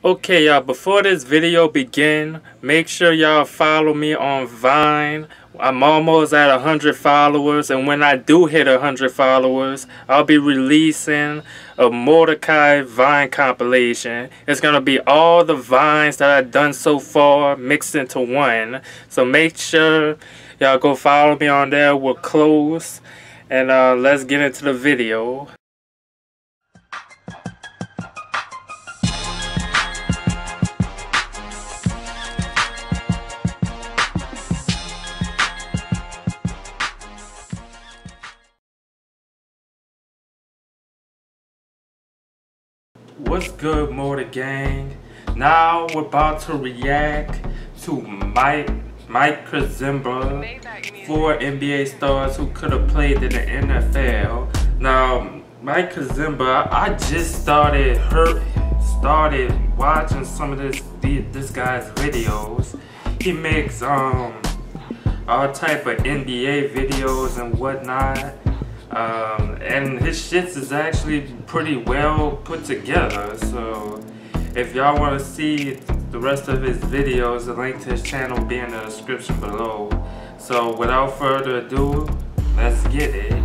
Okay, y'all, before this video begin, make sure y'all follow me on Vine. I'm almost at 100 followers, and when I do hit 100 followers, I'll be releasing a Mordecai Vine compilation. It's going to be all the Vines that I've done so far mixed into one. So make sure y'all go follow me on there. We're close, and let's get into the video. What's good, Motor Gang? Now we're about to react to Mike Kazemba, 4 NBA stars who could have played in the NFL. Now, Mike Kazemba, I just started watching some of this guy's videos. He makes all type of NBA videos and whatnot. And his shits is actually pretty well put together, so if y'all want to see the rest of his videos, the link to his channel will be in the description below. So without further ado, let's get it.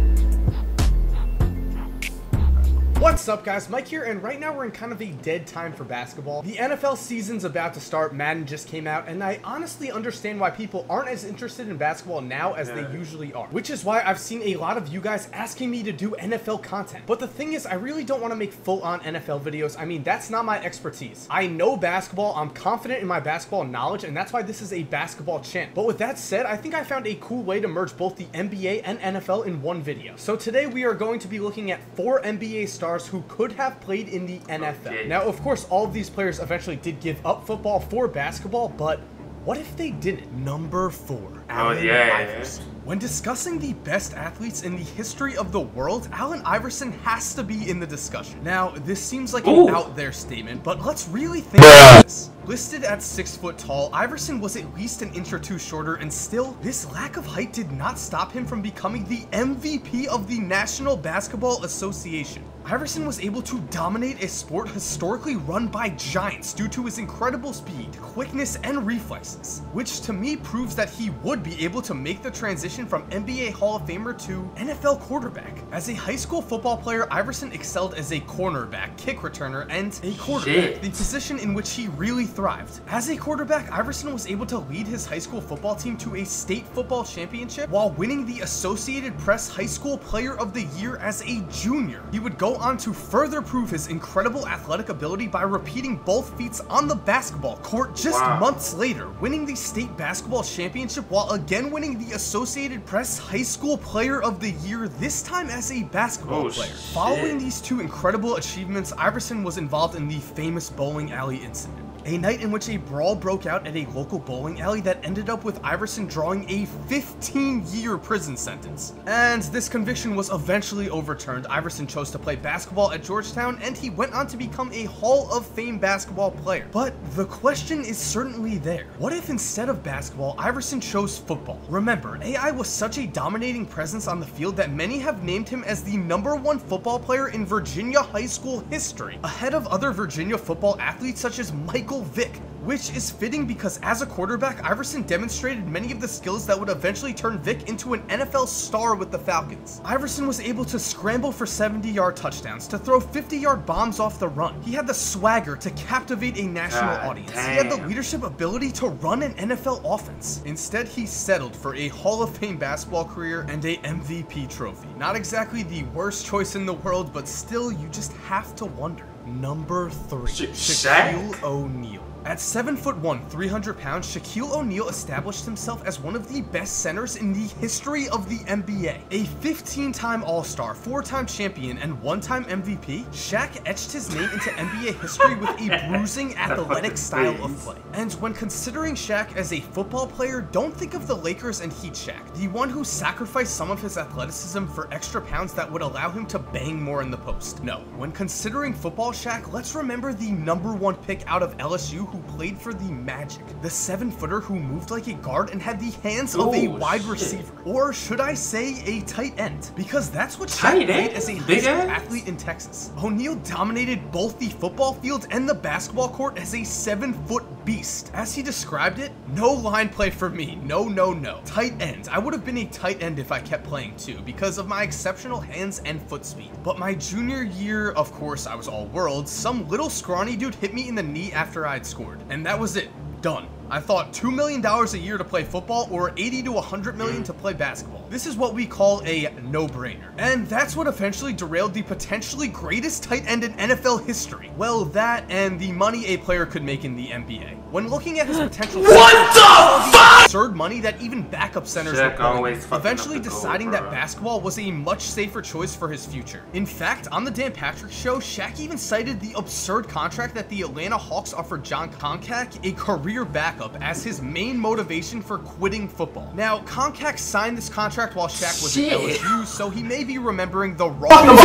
What's up, guys? Mike here, and right now we're in kind of a dead time for basketball. The NFL season's about to start, Madden just came out, and I honestly understand why people aren't as interested in basketball now as they usually are. Which is why I've seen a lot of you guys asking me to do NFL content. But the thing is, I really don't want to make full-on NFL videos. I mean, that's not my expertise. I know basketball, I'm confident in my basketball knowledge, and that's why this is a basketball channel. But with that said, I think I found a cool way to merge both the NBA and NFL in one video. So today we are going to be looking at 4 NBA stars who could have played in the NFL. Okay. Now, of course, all of these players eventually did give up football for basketball, but what if they didn't? Number 4, Allen Iverson. When discussing the best athletes in the history of the world, Allen Iverson has to be in the discussion. Now, this seems like an out there statement, but let's really think about this. Listed at 6 foot tall, Iverson was at least an inch or two shorter, and still, this lack of height did not stop him from becoming the MVP of the National Basketball Association. Iverson was able to dominate a sport historically run by giants due to his incredible speed, quickness, and reflexes, which to me proves that he would be able to make the transition from NBA Hall of Famer to NFL quarterback. As a high school football player, Iverson excelled as a cornerback, kick returner, and a quarterback, the position in which he really thrived. As a quarterback, Iverson was able to lead his high school football team to a state football championship while winning the Associated Press High School Player of the Year as a junior. He would go on to further prove his incredible athletic ability by repeating both feats on the basketball court just months later, winning the state basketball championship while again winning the Associated Press High School Player of the Year, this time as a basketball player. Following these 2 incredible achievements, Iverson was involved in the famous bowling alley incident. A night in which a brawl broke out at a local bowling alley that ended up with Iverson drawing a 15-year prison sentence. And this conviction was eventually overturned. Iverson chose to play basketball at Georgetown, and he went on to become a Hall of Fame basketball player. But the question is certainly there. What if instead of basketball, Iverson chose football? Remember, AI was such a dominating presence on the field that many have named him as the #1 football player in Virginia high school history, ahead of other Virginia football athletes such as Michael Vick, which is fitting because as a quarterback, Iverson demonstrated many of the skills that would eventually turn Vick into an NFL star with the Falcons. Iverson was able to scramble for 70-yard touchdowns, to throw 50-yard bombs off the run. He had the swagger to captivate a national audience. He had the leadership ability to run an NFL offense. Instead, he settled for a Hall of Fame basketball career and a MVP trophy. Not exactly the worst choice in the world, but still, you just have to wonder. Number 3, Shaquille O'Neal. At 7'1", 300 pounds, Shaquille O'Neal established himself as one of the best centers in the history of the NBA. A 15-time All-Star, 4-time champion, and 1-time MVP, Shaq etched his name into NBA history with a bruising, athletic style of play. And when considering Shaq as a football player, don't think of the Lakers and Heat Shaq, the one who sacrificed some of his athleticism for extra pounds that would allow him to bang more in the post. No, when considering football Shaq, let's remember the #1 pick out of LSU who who played for the Magic. The 7-footer who moved like a guard and had the hands of a wide receiver. Or should I say a tight end? Because that's what Shaq played as a high school athlete in Texas. O'Neal dominated both the football field and the basketball court as a 7-foot beast. As he described it, no line play for me. No, no, no. Tight end. I would have been a tight end if I kept playing too, because of my exceptional hands and foot speed. But my junior year, of course, I was all world. Some little scrawny dude hit me in the knee after I'd scored. And that was it. Done. I thought $2 million a year to play football or $80 to $100 million to play basketball. This is what we call a no-brainer. And that's what eventually derailed the potentially greatest tight end in NFL history. Well, that and the money a player could make in the NBA. When looking at his potential, what the fuck? Absurd money that even backup centers were pulling, eventually deciding that basketball was a much safer choice for his future. In fact, on the Dan Patrick Show, Shaq even cited the absurd contract that the Atlanta Hawks offered John Koncak, a career backup, as his main motivation for quitting football. Now, Koncak signed this contract while Shaq was at LSU, so he may be remembering the wrong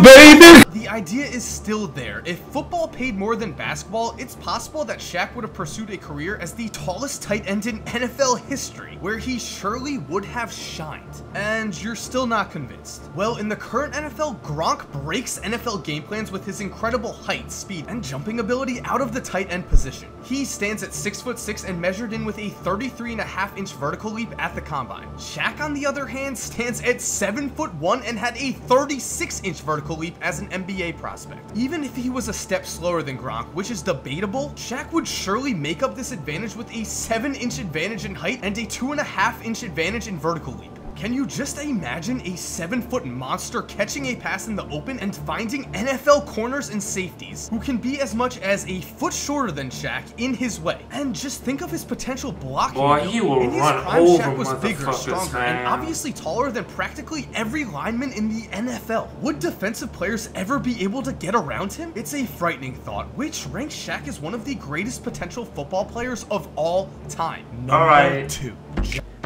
baby. The idea is still there. If football paid more than basketball, it's possible that Shaq would have pursued a career as the tallest tight end in NFL history, where he surely would have shined. And you're still not convinced? Well, in the current NFL, Gronk breaks NFL game plans with his incredible height, speed, and jumping ability out of the tight end position. He stands at 6'6" and measured in with a 33.5-inch vertical leap at the combine. Shaq, on the other hand, stands at 7'1" and had a 36-inch vertical leap as an NBA prospect. Even if he was a step slower than Gronk, which is debatable, Shaq would surely make up this advantage with a 7-inch advantage in height and a 2.5-inch advantage in vertical leap. Can you just imagine a 7-foot monster catching a pass in the open and finding NFL corners and safeties who can be as much as a foot shorter than Shaq in his way? And just think of his potential blocking. Boy, he will in his run prime, over Shaq was bigger, stronger, man. and obviously taller than practically every lineman in the NFL. Would defensive players ever be able to get around him? It's a frightening thought, which ranks Shaq as one of the greatest potential football players of all time. Number 2.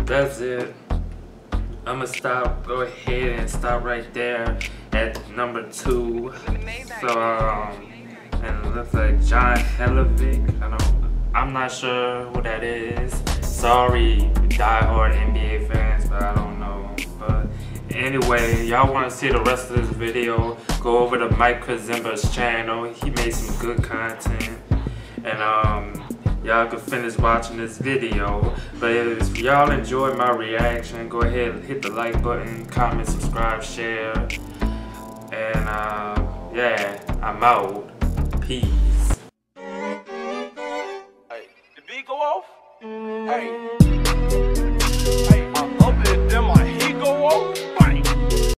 That's it. I'm gonna go ahead and stop right there at number 2. So, and it looks like John Helevic. I'm not sure who that is. Sorry, diehard NBA fans, but I don't know. But anyway, y'all want to see the rest of this video, go over to Mike Kazimba's channel. He made some good content. And y'all can finish watching this video. But if y'all enjoyed my reaction, go ahead and hit the like button, comment, subscribe, share. And yeah, I'm out. Peace.